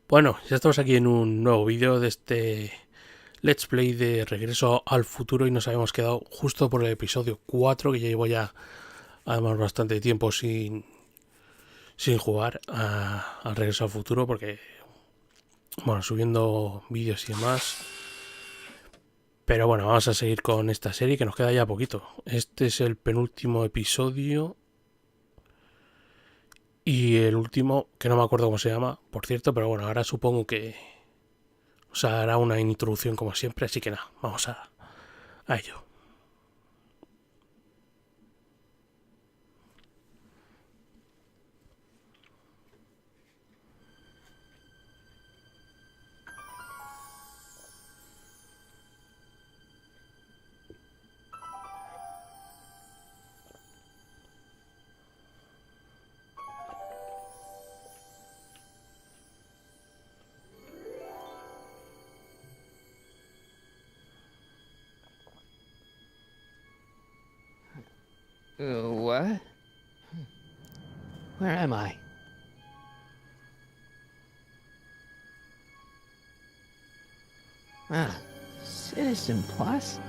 Bueno, ya estamos aquí en un nuevo vídeo de este Let's Play de Regreso al Futuro y nos habíamos quedado justo por el episodio 4, que ya llevo ya además bastante tiempo sin jugar al Regreso al Futuro porque, bueno, subiendo vídeos y demás. Pero bueno, vamos a seguir con esta serie que nos queda ya poquito. Este es el penúltimo episodio y el último, que no me acuerdo cómo se llama, por cierto, pero bueno, ahora supongo que os hará una introducción como siempre, así que nada, vamos a ello. What? Where am I? Ah, Citizen Plus?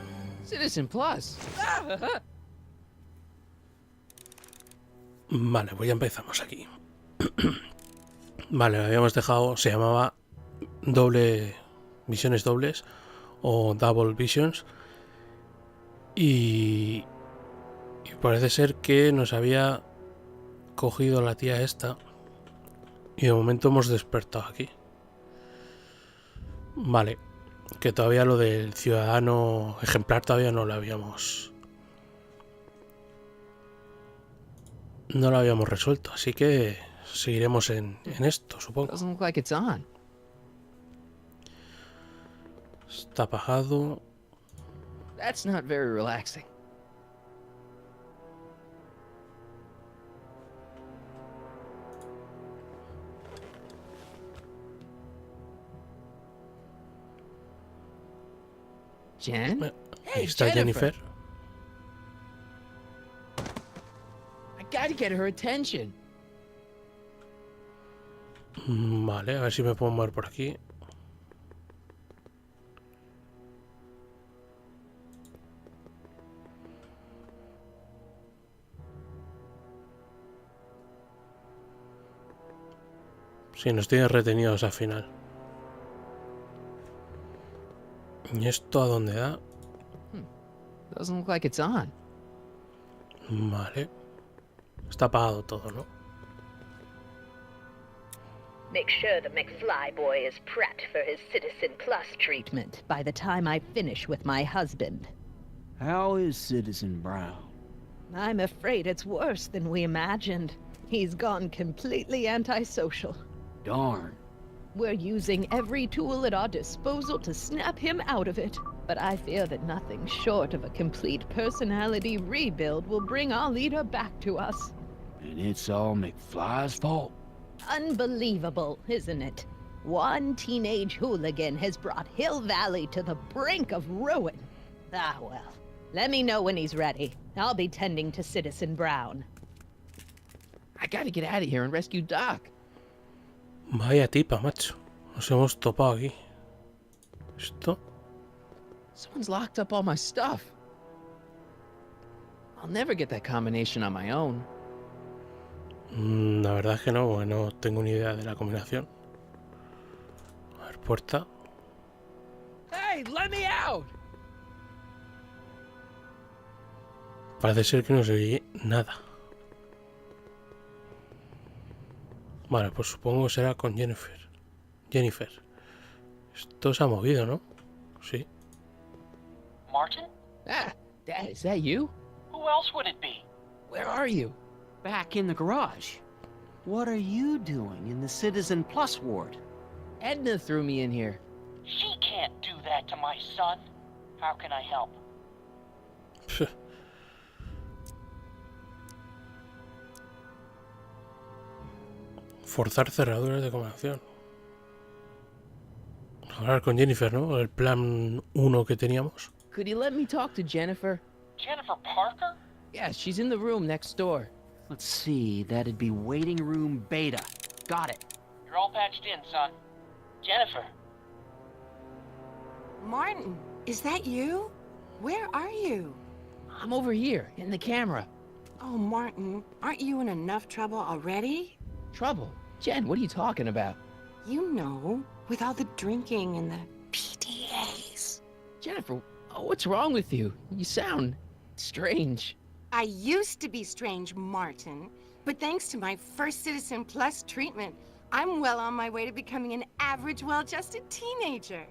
Citizen Plus! Vale, pues ya empezamos aquí. Vale, lo habíamos dejado, se llamaba visiones dobles o double visions y parece ser que nos había cogido la tía esta y de momento hemos despertado aquí. Vale, que todavía lo del ciudadano ejemplar todavía no lo habíamos resuelto, así que seguiremos en esto, supongo. Doesn't look like it's on. Está apagado. That's not very relaxing. Jen? Ahí Hey, está Jennifer. I gotta get her attention. Vale, a ver si me puedo mover por aquí. Sí, nos tiene retenidos al final. ¿Y esto a dónde da? Doesn't look like it's on. Vale. Está apagado todo, ¿no? Make sure the McFly boy is prepped for his Citizen Plus treatment by the time I finish with my husband. How is Citizen Brown? I'm afraid it's worse than we imagined. He's gone completely antisocial. Darn. We're using every tool at our disposal to snap him out of it. But I fear that nothing short of a complete personality rebuild will bring our leader back to us. And it's all McFly's fault. Unbelievable, isn't it? One teenage hooligan has brought Hill Valley to the brink of ruin. Ah, well. Let me know when he's ready. I'll be tending to Citizen Brown. I gotta get out of here and rescue Doc. Vaya tipa, macho. Nos hemos topado aquí. ¿Esto? Someone's locked up all my stuff. I'll never get that combination on my own. La verdad es que no, porque no tengo ni idea de la combinación. A ver, puerta. Hey, let me out! Parece ser que no se oye nada. Vale, pues supongo que será con Jennifer. Esto se ha movido, ¿no? Sí. Martin? Ah, Dad, is that you? Who else would it be? Where are you? Back in the garage. What are you doing in the Citizen Plus ward? Edna threw me in here. She can't do that to my son. How can I help? Forzar cerraduras de combinación. Hablar con Jennifer, ¿no? El plan 1 que teníamos. Could you let me talk to Jennifer? Jennifer Parker? Yeah, she's in the room next door. Let's see, that'd be waiting room beta. Got it. You're all patched in, son. Jennifer, Martin, is that you? Where are you? I'm over here, in the camera. Oh, Martin, aren't you in enough trouble already? Trouble? Jen, what are you talking about? You know, with all the drinking and the PDAs. Jennifer, what's wrong with you? You sound strange. I used to be strange, Martin, but thanks to my first Citizen Plus treatment, I'm well on my way to becoming an average, well-adjusted teenager.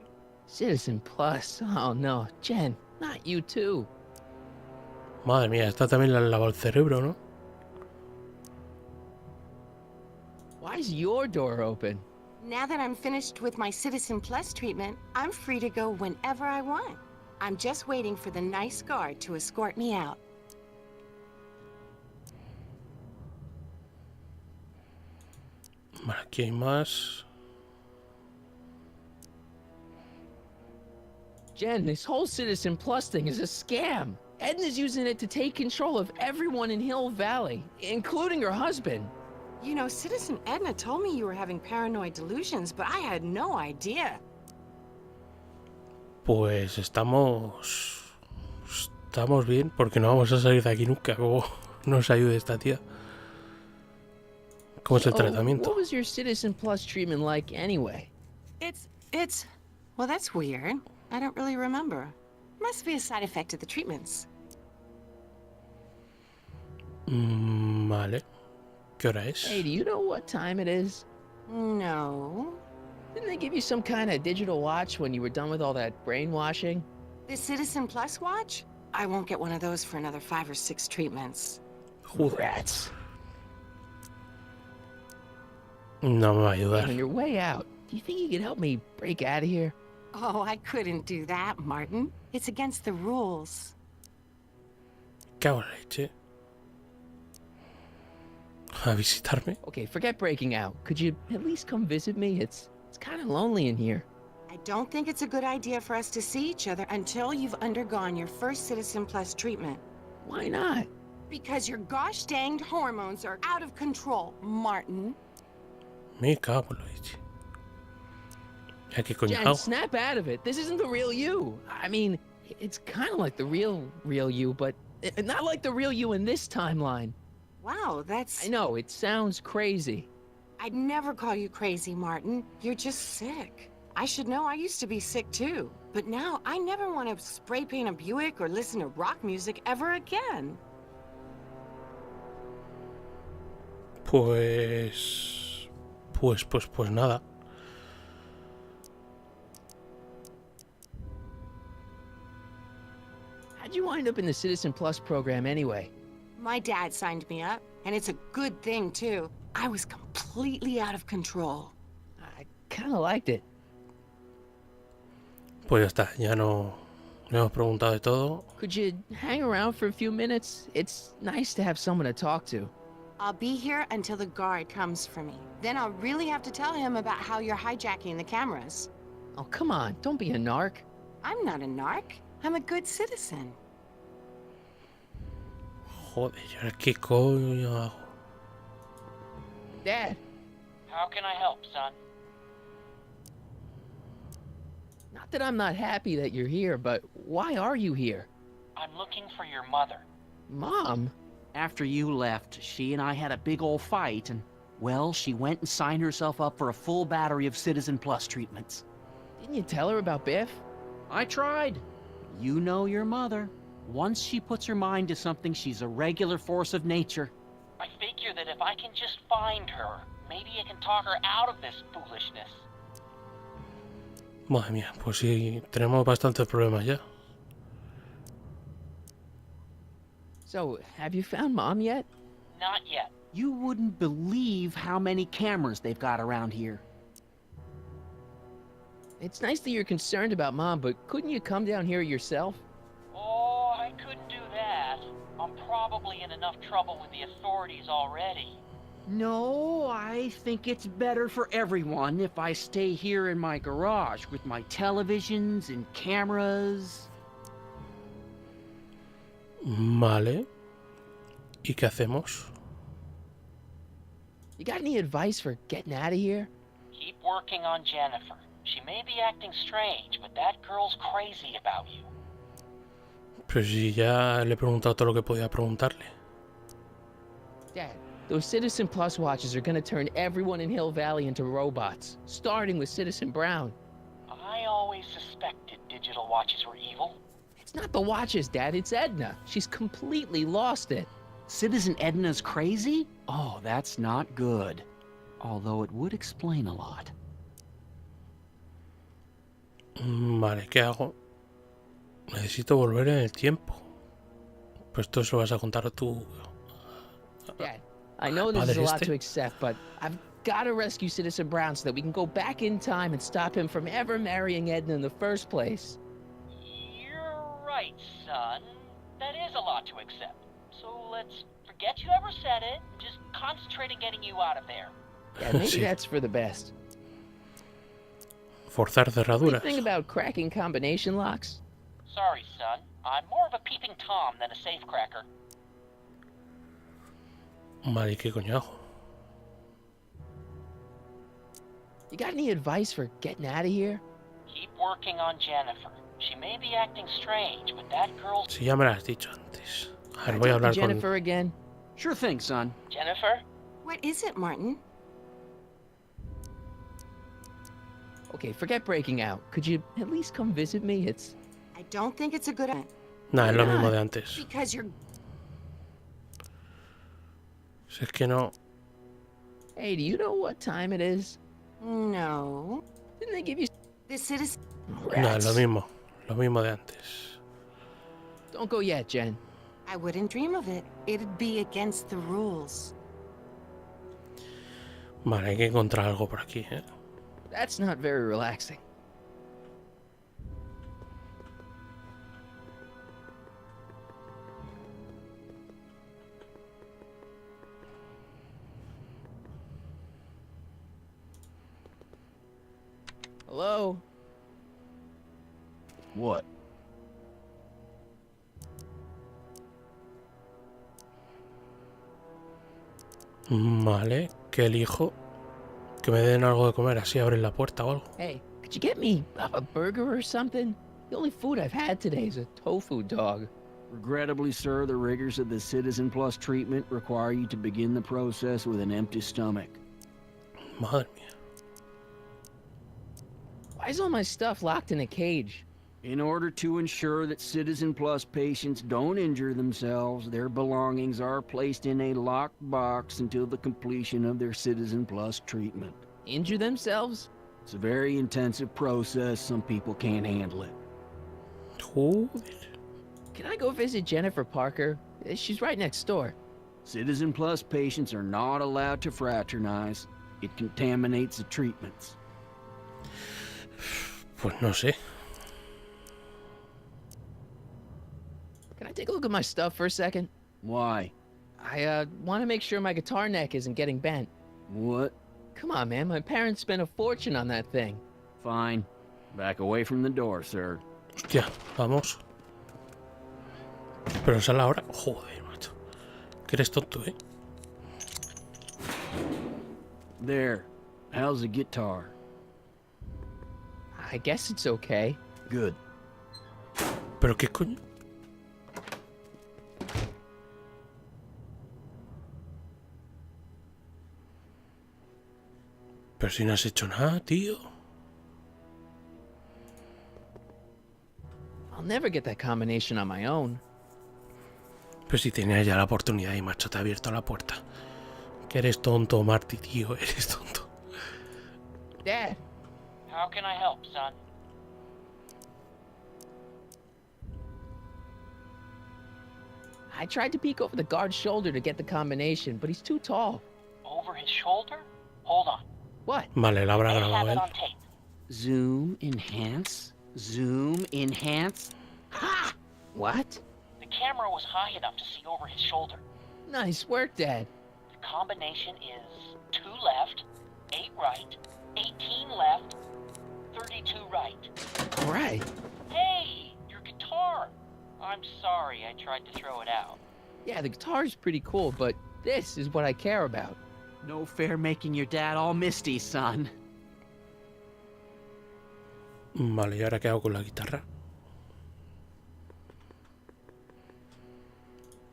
Citizen Plus? Oh no, Jen, not you too. Madre mía, esta también le han lavado el cerebro, ¿no? Why is your door open? Now that I'm finished with my Citizen Plus treatment, I'm free to go whenever I want. I'm just waiting for the nice guard to escort me out. Vale, aquí hay más. Jen, this whole Citizen Plus thing is a scam. Edna's using it to take control of everyone in Hill Valley, including her husband. You know, Citizen Edna told me you were having paranoid delusions, but I had no idea. Pues estamos bien, porque no vamos a salir de aquí nunca. Como nos ayude esta tía. ¿Cómo es el tratamiento? What was your Citizen Plus treatment like anyway? Well, that's weird. I don't really remember. Must be a side effect of the treatments. Vale. ¿Qué hora es? Hey, do you know what time it is? No. Didn't they give you some kind of digital watch when you were done with all that brainwashing? The Citizen Plus watch? I won't get one of those for another 5 or 6 treatments. Joder. Rats. No me va a On ayudar. your way out, do you think you could help me break out of here? Oh, I couldn't do that, Martin. It's against the rules. Cago en la leche. A visitarme. Okay, forget breaking out. Could you at least come visit me? It's kind of lonely in here. I don't think it's a good idea for us to see each other until you've undergone your first Citizen Plus treatment. Why not? Because your gosh danged hormones are out of control, Martin. Me cago en la leche. ¿Ya qué coño Jen, hago? snap out of it. This isn't the real you. I mean, it's kind of like the real you, but not like the real you in this timeline. Wow, that's... I know, it sounds crazy. I'd never call you crazy, Martin. You're just sick. I should know, I used to be sick too. But now, I never want to spray paint a Buick or listen to rock music ever again. Pues nada. How'd you wind up in the Citizen Plus program anyway? My dad signed me up, and it's a good thing too. I was completely out of control. I kind of liked it. Pues ya está. Ya no hemos preguntado de todo. Could you hang around for a few minutes? It's nice to have someone to talk to. I'll be here until the guard comes for me. Then I'll really have to tell him about how you're hijacking the cameras. Oh, come on, don't be a narc. I'm not a narc. I'm a good citizen. Joder, ¿y ahora qué coño hago? Dad, how can I help, son? not that I'm not happy that you're here, but why are you here? I'm looking for your mother. Mom? After you left, she and I had a big old fight, and, well, she went and signed herself up for a full battery of Citizen Plus treatments. Didn't you tell her about Biff? I tried. You know your mother. Once she puts her mind to something, she's a regular force of nature. I figure that if I can just find her, maybe I can talk her out of this foolishness. Madre mía, pues sí, tenemos bastantes problemas ya. So, have you found Mom yet? Not yet. You wouldn't believe how many cameras they've got around here. It's nice that you're concerned about Mom, but couldn't you come down here yourself? Oh, I couldn't do that. I'm probably in enough trouble with the authorities already. No, I think it's better for everyone if I stay here in my garage with my televisions and cameras. Vale. ¿Y qué hacemos? You got any advice for getting out of here? Keep working on Jennifer. She may be acting strange, but that girl's crazy about you. Pero si ya le he preguntado todo lo que podía preguntarle. Dad, those Citizen Plus watches are gonna turn everyone in Hill Valley into robots, starting with Citizen Brown. I always suspected digital watches were evil. It's not the watches, Dad, it's Edna. She's completely lost it. Citizen Edna's crazy? Oh, that's not good. Although it would explain a lot. Vale, ¿qué hago? Necesito volver en el tiempo. Pues esto se lo vas a contar tú. Dad, I know this is a Padre lot este. to accept, but I've gotta rescue Citizen Brown so that we can go back in time and stop him from ever marrying Edna in the first place. You're right, son. That is a lot to accept. So let's forget you ever said it and just concentrate on getting you out of there. Yeah, maybe Sí. that's for the best. Forzar What do you cerraduras. think about cracking combination locks? Sorry, son. I'm more of a peeping Tom than a safecracker. Vale, ¿qué coño hago? You got any advice for getting out of here? Keep working on Jennifer. She may be acting strange, but that girl's... Si ya me lo has dicho antes. A Can ver, I voy a talk to hablar Jennifer con... again? Sure thing, son. Jennifer? What is it, Martin? Okay, forget breaking out. Could you at least come visit me? It's... I don't think it's a good idea. Nada, es lo Why mismo not? de antes. Because you're... Si es que no... Hey, do you know what time it is? No. Didn't they give you... The citizen... Nada, es Rats. lo mismo de antes. Don't go yet, Jen. I wouldn't dream of it. It'd be against the rules. Vale, hay que encontrar algo por aquí, ¿eh? That's not very relaxing. Hello? What? Vale, ¿qué elijo? Que me den algo de comer, así abren la puerta o algo. Hey, could you get me a burger or something? The only food I've had today is a tofu dog. Regrettably, sir, the rigors of the Citizen Plus treatment require you to begin the process with an empty stomach. Madre mía. Why is all my stuff locked in a cage? In order to ensure that Citizen Plus patients don't injure themselves, their belongings are placed in a locked box until the completion of their Citizen Plus treatment. Injure themselves? It's a very intensive process. Some people can't handle it. Joder. Can I go visit Jennifer Parker? She's right next door. Citizen Plus patients are not allowed to fraternize. It contaminates the treatments. Pues no sé. Can I take a look at my stuff for a second? Why? I want to make sure my guitar neck isn't getting bent. What? Come on, man. My parents spent a fortune on that thing. Fine. Back away from the door, sir. Hostia, vamos. Pero sale ahora. Joder, macho. Que eres tonto, ¿eh? There. How's the guitar? I guess it's okay. Good. Pero qué coño. Pero si no has hecho nada, tío. I'll never get that combination on my own. Pero si tenías ya la oportunidad y macho, te ha abierto la puerta. Que eres tonto, Marty, tío. Eres tonto. Dad, How can I help, son? I tried to peek over the guard's shoulder to get the combination, but he's too tall. Over his shoulder? Hold on. What? Vale, la habrá I have grabado it él. on tape. Zoom, enhance. Zoom, enhance. Ha! What? The camera was high enough to see over his shoulder. Nice work, Dad. The combination is 2 left, 8 right, 18 left, 32 right. All right. Hey, your guitar! I'm sorry I tried to throw it out. Yeah, the guitar's pretty cool, but this is what I care about. No fair making your dad all misty, son. Vale, ¿y ahora qué hago con la guitarra?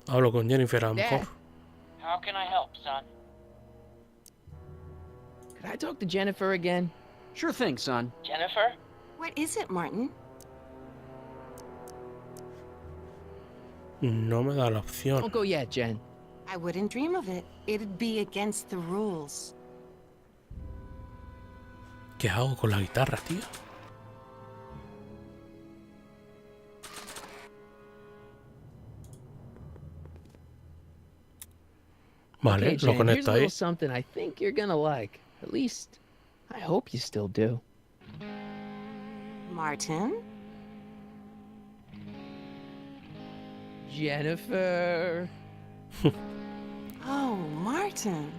Hablo con Jennifer a lo mejor. Dad, How can I help, son? could I talk to Jennifer again? Sure thing, son. Jennifer? What is it, Martin? No me da la opción. Don't go yet, Jen. I wouldn't dream of it. It'd be against the rules. ¿Qué hago con la guitarra, tío? Vale, Okay, lo Jen, here's conecto a ahí. little something I think you're gonna like. At least, I hope you still do. Martin? Jennifer. Oh, Martin.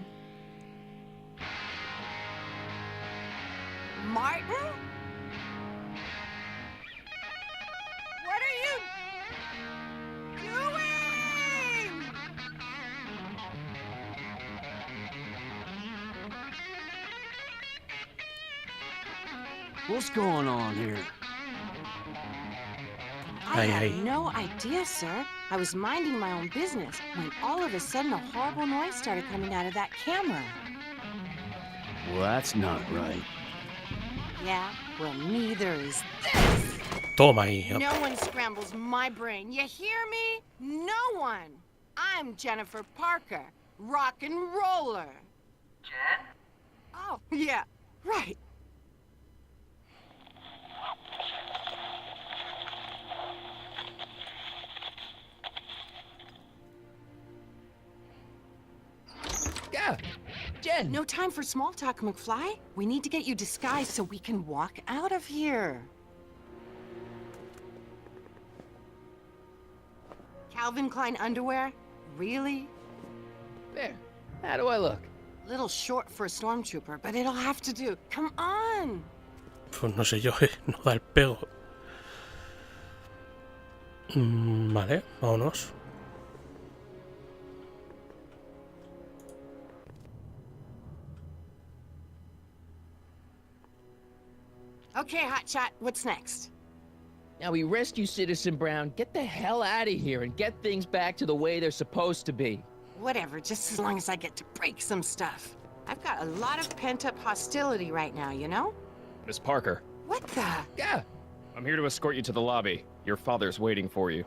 Martin? What are you doing? What's going on here? I Aye, had aye. no idea, sir. I was minding my own business when all of a sudden a horrible noise started coming out of that camera. Well, that's not right. Yeah, well, neither is this. Toma ahí. No one scrambles my brain. You hear me? No one. I'm Jennifer Parker, rock and roller. Jen? Oh, yeah, right. Yeah, Jen. No time for small talk, McFly. We need to get you disguised so we can walk out of here. Calvin Klein underwear? Really? There. How do I look? Little short for a stormtrooper, but it'll have to do. Come on. Pues no sé yo, no da el pego. Vale, vámonos. Okay, hotshot, what's next? Now we rescue Citizen Brown, get the hell out of here, and get things back to the way they're supposed to be. Whatever, just as long as I get to break some stuff. I've got a lot of pent-up hostility right now, you know? Miss Parker, What the? Yeah. I'm here to escort you to the lobby. Your father's waiting for you.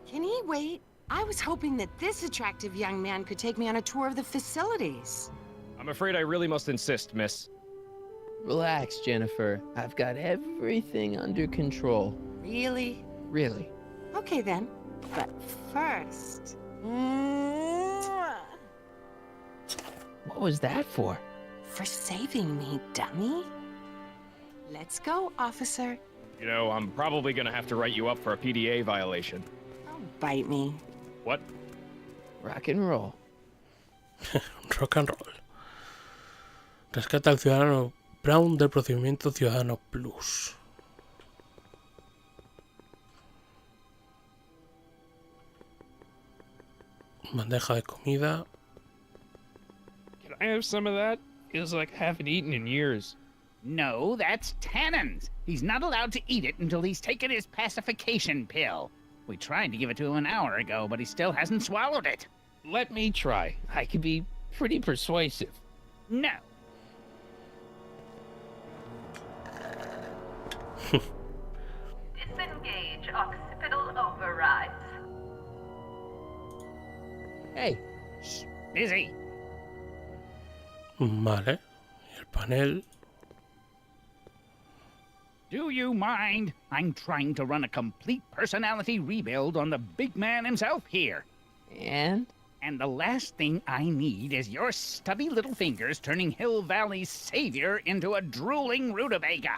Can he wait? I was hoping that this attractive young man could take me on a tour of the facilities. I'm afraid I really must insist, miss. Relax, Jennifer. I've got everything under control. Really? Really. Okay then. But first... Mwah! What was that for? For saving me, dummy. Let's go, officer. You know, I'm probably gonna have to write you up for a PDA violation. Don't bite me. What? Rock and roll. Rock and roll. Rescata al ciudadano Brown del procedimiento Ciudadano Plus. Bandeja de comida. Can I have some of that? Feels like I haven't eaten in years. No, that's Tannen's. He's not allowed to eat it until he's taken his pacification pill. We tried to give it to him an hour ago, but he still hasn't swallowed it. Let me try. I can be pretty persuasive. No. Disengage occipital overrides. Hey, Shh, busy. Vale. Y el panel. Do you mind? I'm trying to run a complete personality rebuild on the big man himself here. and? And the last thing I need is your stubby little fingers turning Hill Valley's savior into a drooling rutabaga.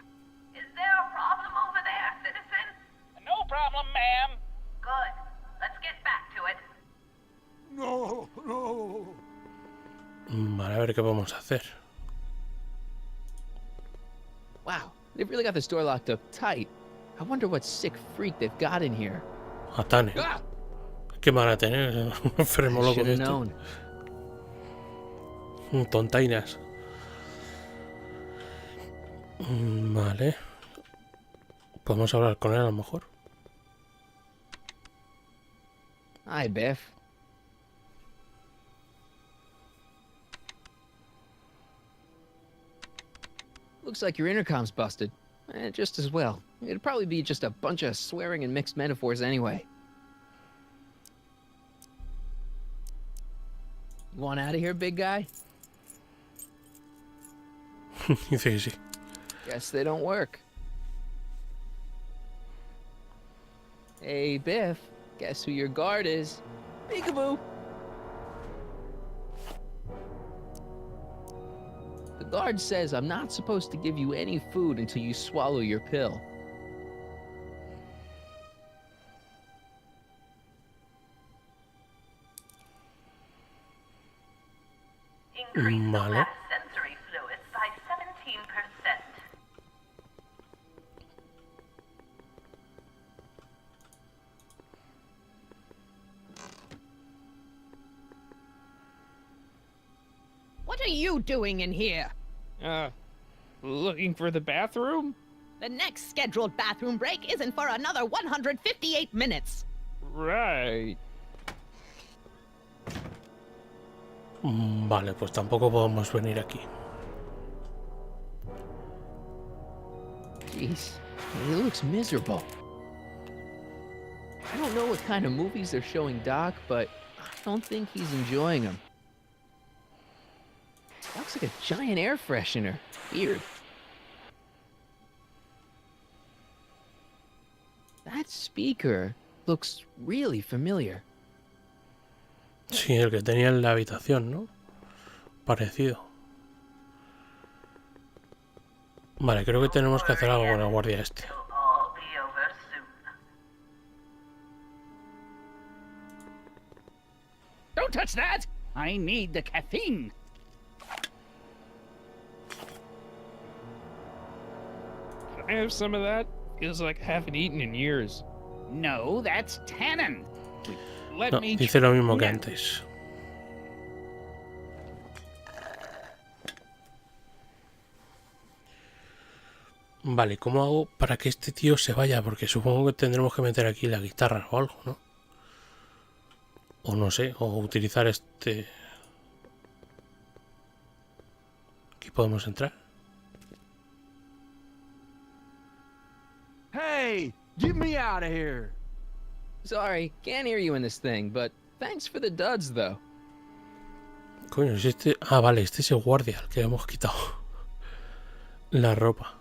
Is there a problem over there, citizen? No problem, ma'am. Good. Let's get back to it. Vale, a ver qué podemos hacer. Wow, they've really got this door locked up tight. I wonder what sick freak they've got in here. A Tane. Ah! ¿Qué van a tener? Un enfermo I loco should de have esto. known. Tontainas. Vale. Podemos hablar con él a lo mejor. Hi, Biff. Looks like your intercom's busted. Just as well. It'd probably be just a bunch of swearing and mixed metaphors anyway. You want out of here, big guy? Dice que sí. Guess they don't work. Hey, Biff. Guess who your guard is? Peekaboo! The guard says I'm not supposed to give you any food until you swallow your pill. Increase the Vale. lab sensory fluids by 17%. What are you doing in here? Looking for the bathroom? The next scheduled bathroom break isn't for another 158 minutes. Right. Vale, pues tampoco podemos venir aquí. Jeez, he looks miserable. I don't know what kind of movies they're showing Doc, but I don't think he's enjoying them. Looks like a giant air freshener. Weird. That speaker looks really familiar. Sí, el que tenía en la habitación, ¿no? Parecido. Vale, creo que tenemos que hacer algo con el guardia este. It'll all be over soon. Don't touch that! I need the caffeine. Can I have some of that? Feels like I haven't eaten in years. No, that's tannin. Let No, me... dice lo mismo que antes. Vale, ¿cómo hago para que este tío se vaya? Porque supongo que tendremos que meter aquí la guitarra o algo, ¿no? O no sé, o utilizar este... Aquí podemos entrar. Hey, get me out of here. Sorry, can't hear you in this thing, but thanks for the duds, though. Coño, es este... Ah, vale, este es el guardia, al que hemos quitado la ropa.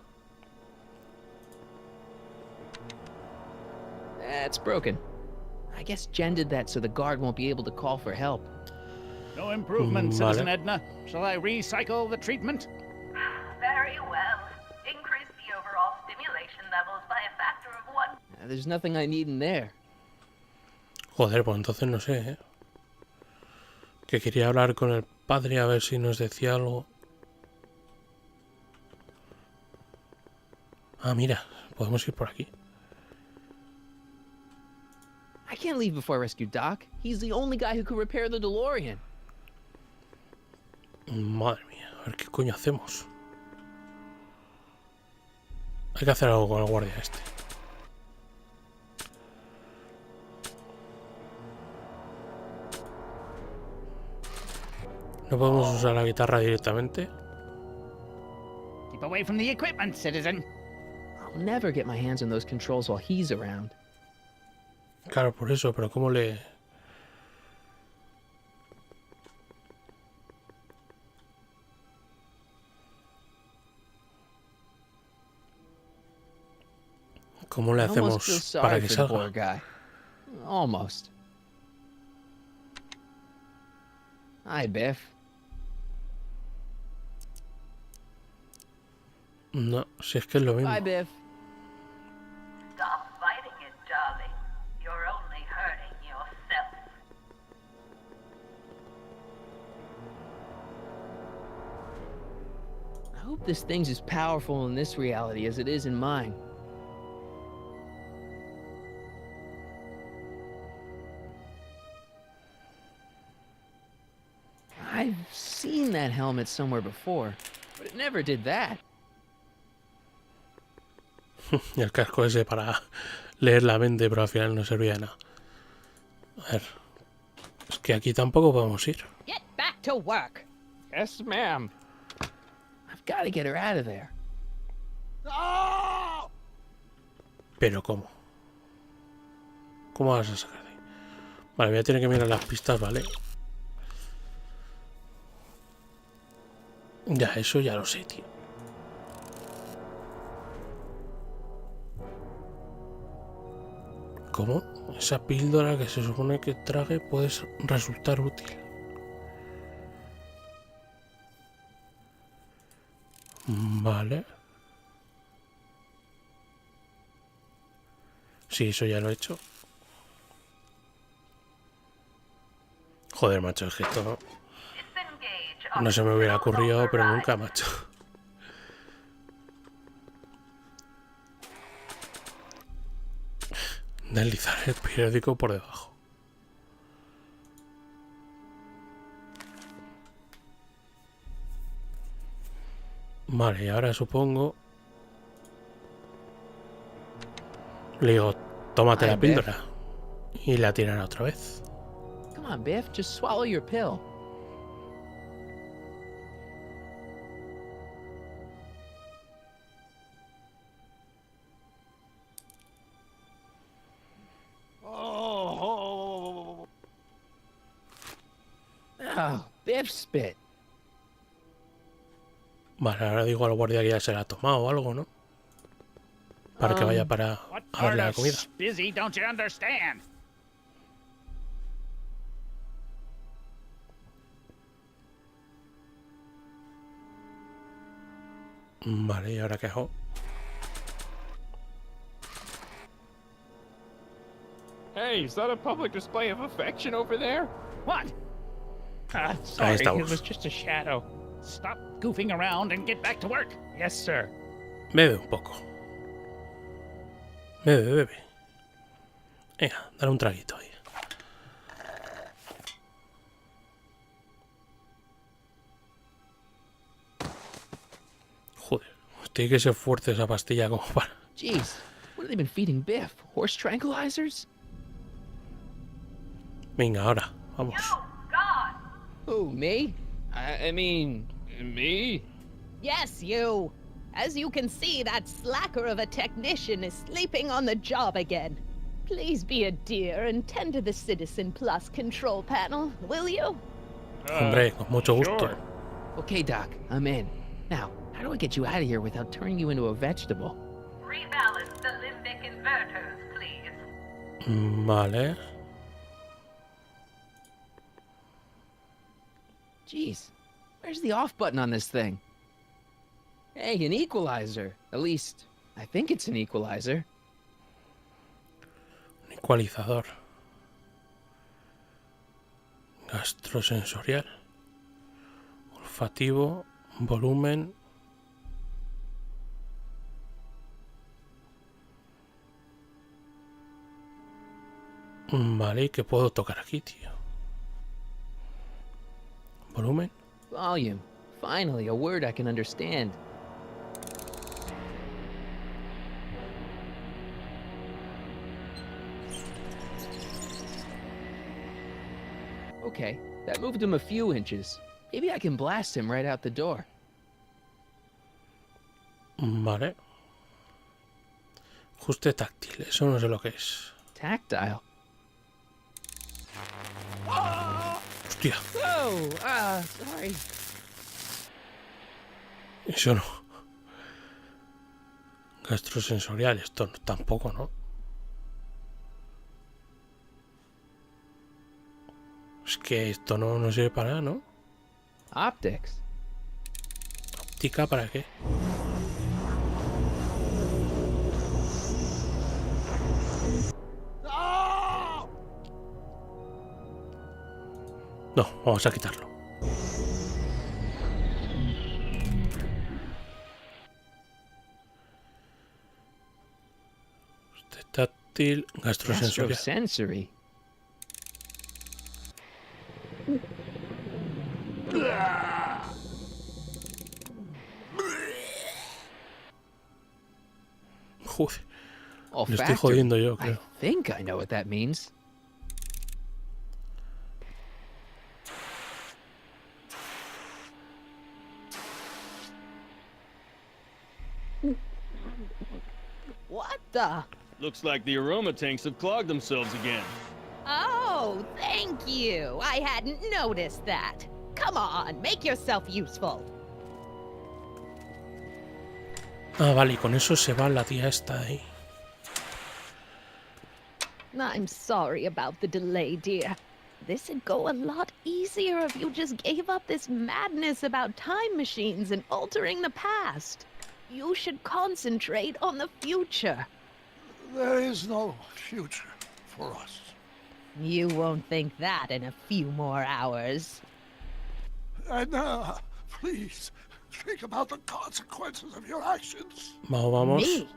That's broken. I guess Jen did that so the guard won't be able to call for help. No improvement, Vale. Citizen Edna. Shall I recycle the treatment? Very well. Increase the overall stimulation levels by a factor of 1. There's nothing I need in there. Joder, pues entonces no sé, ¿eh? Que quería hablar con el padre a ver si nos decía algo. Ah, mira, podemos ir por aquí. I can't leave before I rescue Doc. He's the only guy who could repair the DeLorean. Madre mía, a ver qué coño hacemos. Hay que hacer algo con el guardia este. No podemos usar la guitarra directamente. Keep away from the equipment, citizen. I'll never get my hands on those controls while he's around. Claro, por eso, pero ¿cómo le...? ¿Cómo le I almost hacemos feel sorry para que for the poor salga? guy. Almost. Hi, Biff. No, si es que es lo mismo. Bye, Biff. Stop fighting it, darling. You're only hurting yourself. I hope this thing's as powerful in this reality as it is in mine. I've seen that helmet somewhere before, but it never did that. Y el casco ese para leer la mente, pero al final no servía de nada. A ver. Es que aquí tampoco podemos ir. Get back to work. Yes, ma'am. I've got to get her out of there. Pero ¿cómo? ¿Cómo vas a sacar de ahí? Vale, voy a tener que mirar las pistas, ¿vale? Ya, eso ya lo sé, tío. ¿Cómo? Esa píldora que se supone que trague puede resultar útil. Vale. Sí, eso ya lo he hecho. Joder, macho, es que esto no se me hubiera ocurrido, pero nunca, macho. Deslizar el periódico por debajo. Vale, y ahora supongo... Le digo, tómate la píldora. Y la tirará otra vez. Come on, Biff, just swallow your pill. Oh, Biff spit. Vale, ahora digo al guardia que ya se la ha tomado o algo, ¿no? Para que vaya para What a darle part la of comida. busy don't you understand? Vale, ¿y ahora qué hago? Hey, is that a public display of affection over there? What? Sorry, it estamos. was just a shadow. Stop goofing around and get back to work. Yes, sir. Bebe un poco. Bebe, bebe. Venga, dale un traguito ahí. Joder, tiene que ser fuerte esa pastilla como para... Jeez, what have they been feeding Biff? Horse tranquilizers? Venga, ahora, vamos. Who, me? I mean, Me? Yes, you. As you can see, that slacker of a technician is sleeping on the job again. Please be a dear and tend to the Citizen Plus control panel, will you? Hombre, con mucho gusto. Sure. Okay, Doc, I'm in. Now, how do I get you out of here without turning you into a vegetable? Rebalance the limbic inverters, please. Vale. Jeez, where's the off button on this thing? Hey, an equalizer. At least, I think it's an equalizer. Un ecualizador. Gastrosensorial. Olfativo. Volumen. Vale, ¿y qué puedo tocar aquí, tío? Volumen. Volume. Finally, a word I can understand. Okay, that moved him a few inches. Maybe I can blast him right out the door. Vale. Ajuste táctil. Eso no sé lo que es. Tactile. Hostia. Oh, sorry. Eso no. Gastrosensorial. Esto tampoco, ¿no? Es que esto no sirve para nada, ¿no? Optics. ¿Óptica para qué? No, vamos a quitarlo. Este táctil, gastrosensorial. Gastrosensory. Joder, Oh, le estoy factory. jodiendo yo, I creo. think I know what that means. What the? Looks like the aroma tanks have clogged themselves again. Oh, thank you. I hadn't noticed that. Come on, make yourself useful. Ah, vale, y con eso se va la tía esta ahí. I'm sorry about the delay, dear. This'd go a lot easier if you just gave up this madness about time machines and altering the past. You should concentrate on the future. There is no future for us. You won't think that in a few more hours. And, please, think about the consequences of your actions. Vamos, vamos. Me?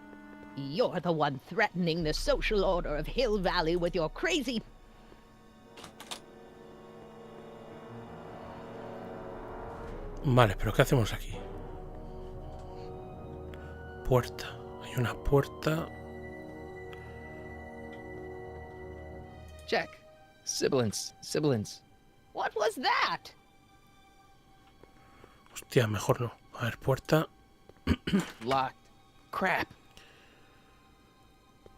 You're the one threatening the social order of Hill Valley with your crazy... Vale, pero ¿qué hacemos aquí? Puerta. Hay una puerta. Check. Sibilance. Sibilance. What was that? Hostia, mejor no. A ver, puerta. Locked. Crap.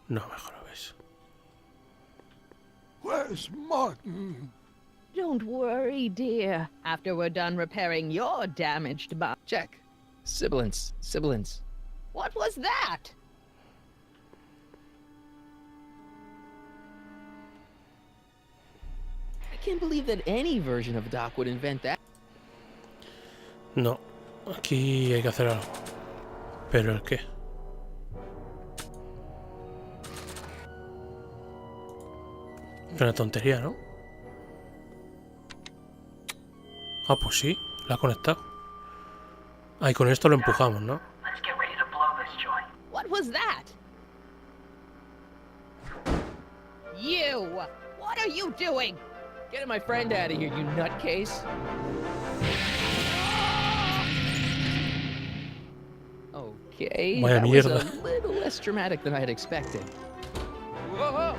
No, mejor lo ves. Where's Martin? Don't worry, dear. After we're done repairing your damaged box. Check. Sibilance. Sibilance. What was that? I can't believe that any version of Doc would invent that. No. Aquí hay que hacer algo. ¿Pero el qué? Una tontería, ¿no? Ah, pues sí. La ha conectado. Ah, y con esto lo empujamos, ¿no? Let's get ready to blow this joint. What was that? You! What are you doing? Get my friend out of here, you nutcase. Okay, Vaya that was mierda. a little less dramatic than I had expected. Whoa!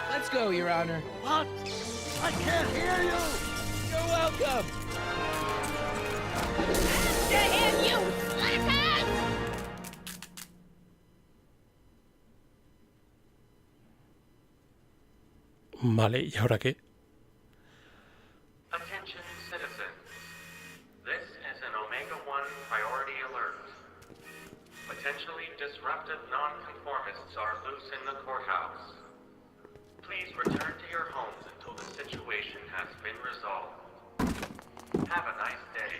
Let's go, Your Honor. What? I can't hear you! You're welcome. To him, you slackers! Vale, ¿y ahora qué? Attention citizens. This is an Omega-1 priority alert. Potentially disruptive nonconformists are loose in the courthouse. Please return to your homes until the situation has been resolved. Have a nice day.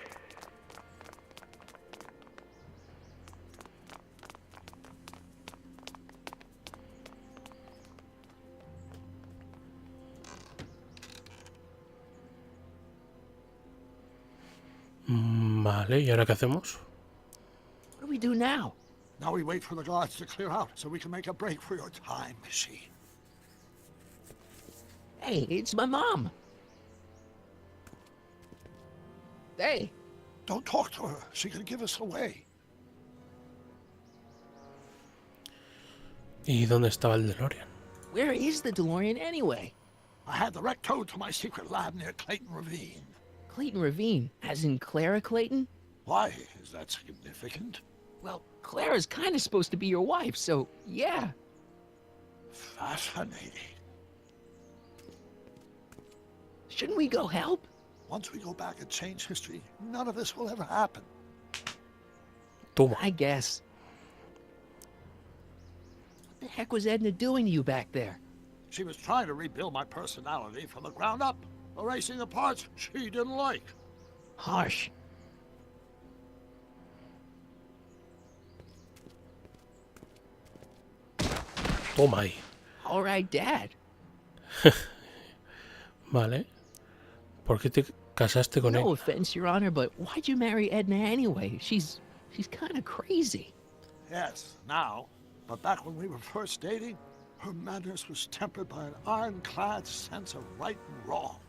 Vale, ¿y ahora qué hacemos? What do we do now? Now we wait for the guards to clear out so we can make a break for your time machine. Hey, it's my mom. Hey, Don't talk to her. She could give us away. ¿Y dónde estaba el DeLorean? where is the DeLorean anyway? I had the wreck towed to my secret lab near Clayton Ravine. Clayton Ravine, as in Clara Clayton? Why is that significant? Well, Clara's kind of supposed to be your wife, so yeah. Fascinating. Shouldn't we go help? Once we go back and change history, none of this will ever happen. Toma. I guess. What the heck was Edna doing to you back there? She was trying to rebuild my personality from the ground up, erasing the parts she didn't like. Harsh. Toma ahí. All right, Dad. Vale. ¿Por qué te casaste con No él? offense, Your Honor, but why'd you marry Edna anyway? She's She's kind of crazy. Yes, now. But back when we were first dating, her madness was tempered by an ironclad sense of right and wrong.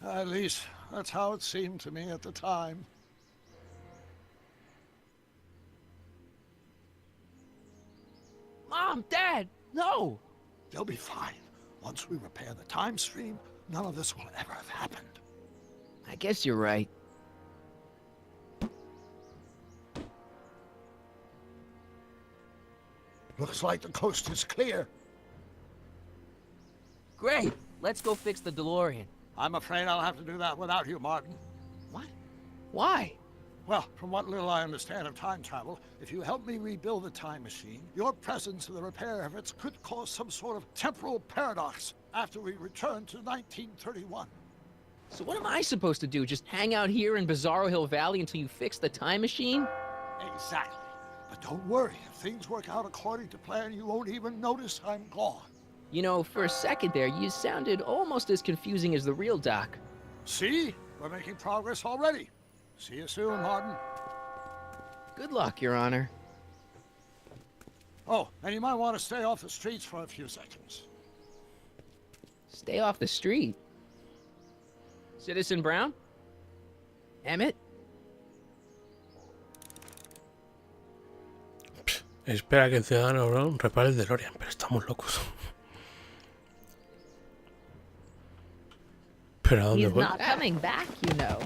At least, that's how it seemed to me at the time. Mom, Dad, no! They'll be fine. Once we repair the time stream, none of this will ever have happened. I guess you're right. Looks like the coast is clear. Great! Let's go fix the DeLorean. I'm afraid I'll have to do that without you, Martin. What? Why? Well, from what little I understand of time travel, if you help me rebuild the time machine, your presence in the repair efforts could cause some sort of temporal paradox after we return to 1931. So what am I supposed to do? Just hang out here in Bizarro Hill Valley until you fix the time machine? Exactly. But don't worry, if things work out according to plan, you won't even notice I'm gone. You know, for a second there, you sounded almost as confusing as the real Doc. See? We're making progress already. See you soon, Martin. Good luck, Your Honor. Oh, and you might want to stay off the streets for a few seconds. Stay off the street. Citizen Brown? Emmett? Espera que el ciudadano Brown repare el DeLorean, pero estamos locos. ¿Pero a dónde He's voy? not coming back, you know.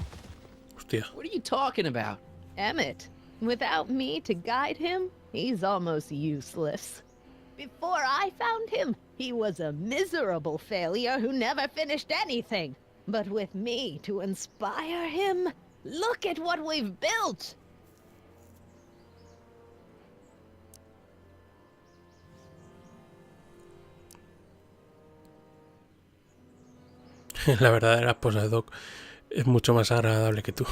Hostia. What are you talking about? Emmett, without me to guide him, he's almost useless. Before I found him, he was a miserable failure who never finished anything. But with me to inspire him, look at what we've built! La verdadera esposa de Doc es mucho más agradable que tú.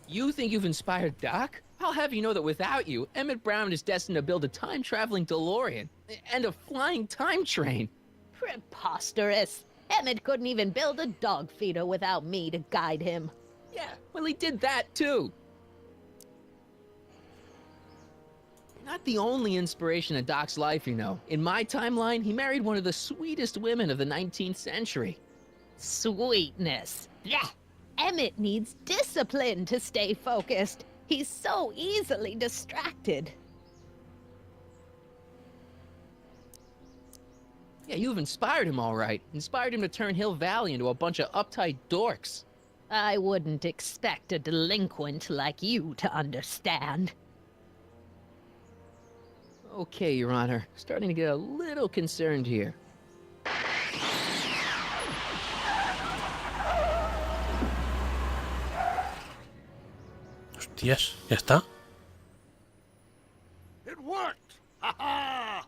You think you've inspired Doc? I'll have you know that without you, Emmett Brown is destined to build a time-traveling DeLorean and a flying time train. Preposterous! Emmett couldn't even build a dog feeder without me to guide him. Yeah, well, he did that too. You're not the only inspiration in Doc's life, you know. In my timeline, he married one of the sweetest women of the 19th century. Sweetness. Yeah. Emmett needs discipline to stay focused. He's so easily distracted. Yeah, you've inspired him all right. Inspired him to turn Hill Valley into a bunch of uptight dorks. I wouldn't expect a delinquent like you to understand. Okay, Your Honor. Starting to get a little concerned here. Hostias, ¿ya está? It worked! Ha-ha!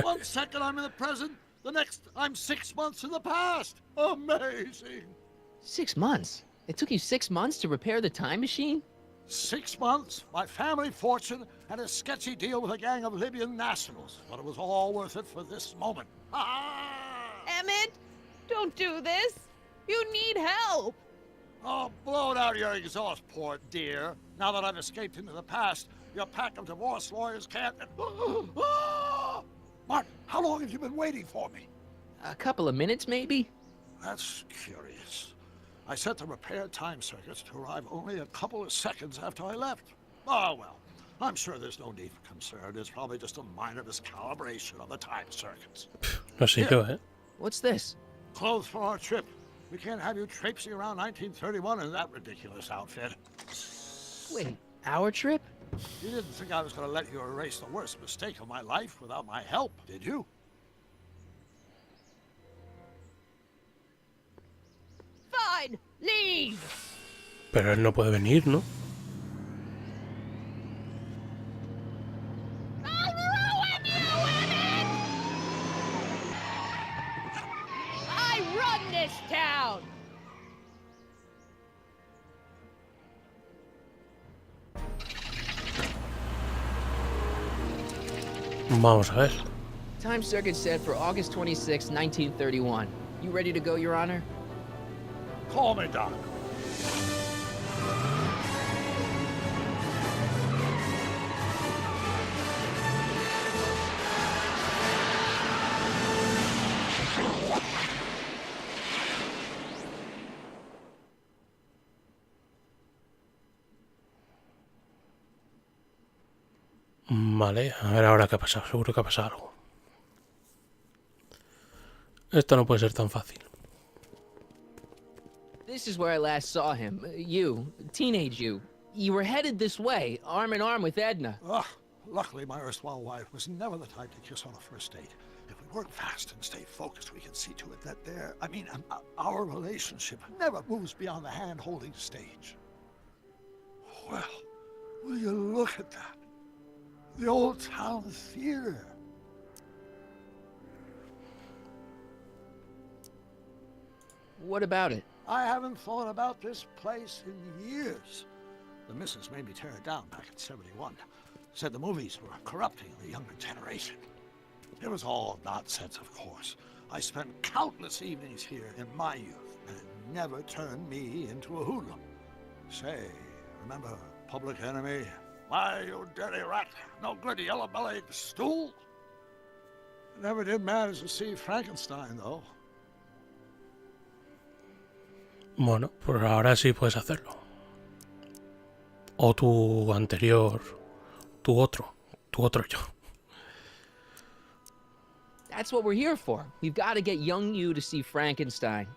1 second I'm in the present, the next I'm 6 months in the past. Amazing! 6 months? It took you 6 months to repair the time machine? 6 months, my family fortune, and a sketchy deal with a gang of Libyan nationals. But it was all worth it for this moment. Ha-ha! Emmett, don't do this. You need help. Oh, blow out your exhaust, poor dear. Now that I've escaped into the past, your pack of divorce lawyers can't... Martin, how long have you been waiting for me? A couple of minutes, maybe? That's curious. I set the repair time circuits to arrive only a couple of seconds after I left. Oh, well, I'm sure there's no need for concern. It's probably just a minor miscalibration of the time circuits. No sé yo, ¿eh? What's this? Clothes for our trip. We can't have you traipsing around 1931 in that ridiculous outfit. Wait, our trip? You didn't think I was going to let you erase the worst mistake of my life without my help, did you? Fine, leave. Pero él no puede venir, ¿no? I'll ruin you, Emmett! I run this town. Vamos a ver. Time circuit set for August 26, 1931. You ready to go, Your Honor? Call me, Doc. Vale, a ver ahora qué ha pasado. Seguro que ha pasado algo. Esto no puede ser tan fácil. This is where I last saw him. You, teenage you. You were headed this way, arm in arm with Edna. Ugh, luckily my erstwhile wife was never the type to kiss on a first date. If we work fast and stay focused, we can see to it that our relationship never moves beyond the hand-holding stage. Well, will you look at that? The old town theater. What about it? I haven't thought about this place in years. The missus made me tear it down back in '71. Said the movies were corrupting the younger generation. It was all nonsense, of course. I spent countless evenings here in my youth, and it never turned me into a hoodlum. Say, remember Public Enemy? Why, you dirty rat, no good yellow-bellied stool? Never did manage to see Frankenstein, though. Bueno, pues ahora sí puedes hacerlo. O tu anterior, tu otro yo. That's what we're here for. We've got to get young you to see Frankenstein.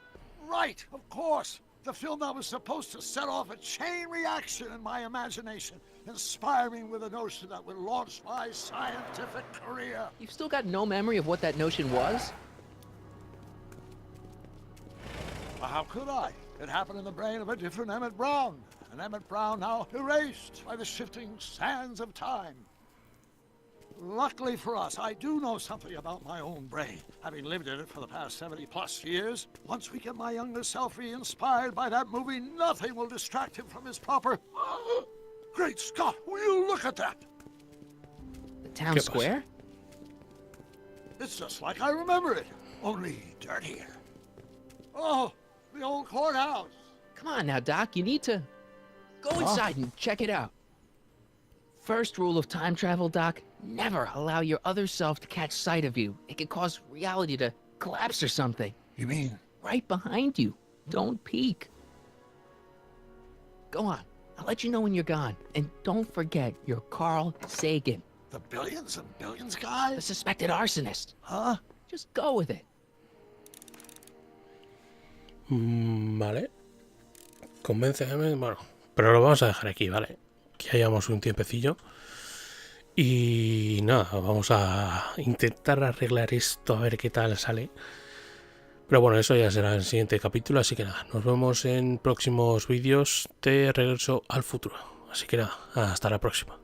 Right, of course. The film that was supposed to set off a chain reaction in my imagination, inspiring with a notion that would launch my scientific career. You've still got no memory of what that notion was? Well, how could I? It happened in the brain of a different Emmett Brown. An Emmett Brown now erased by the shifting sands of time. Luckily for us, I do know something about my own brain, having lived in it for the past 70+ years. Once we get my younger self re-inspired by that movie, nothing will distract him from his proper... Great Scott, will you look at that? The town square? It's just like I remember it, only dirtier. Oh, the old courthouse. Come on now, Doc, you need to... Go inside and check it out. First rule of time travel, Doc, never allow your other self to catch sight of you. It can cause reality to collapse or something. You mean? Right behind you. Don't peek. Go on. I'll let you know when you're gone. And don't forget, you're Carl Sagan. The billions and billions guy? The suspected arsonist. Huh? Just go with it. Vale. Convénceme. Bueno, pero lo vamos a dejar aquí, ¿vale? Que hayamos un tiempecillo. Y nada, vamos a intentar arreglar esto a ver qué tal sale. Pero bueno, eso ya será el siguiente capítulo. Así que nada, nos vemos en próximos vídeos de Regreso al Futuro. Así que nada, hasta la próxima.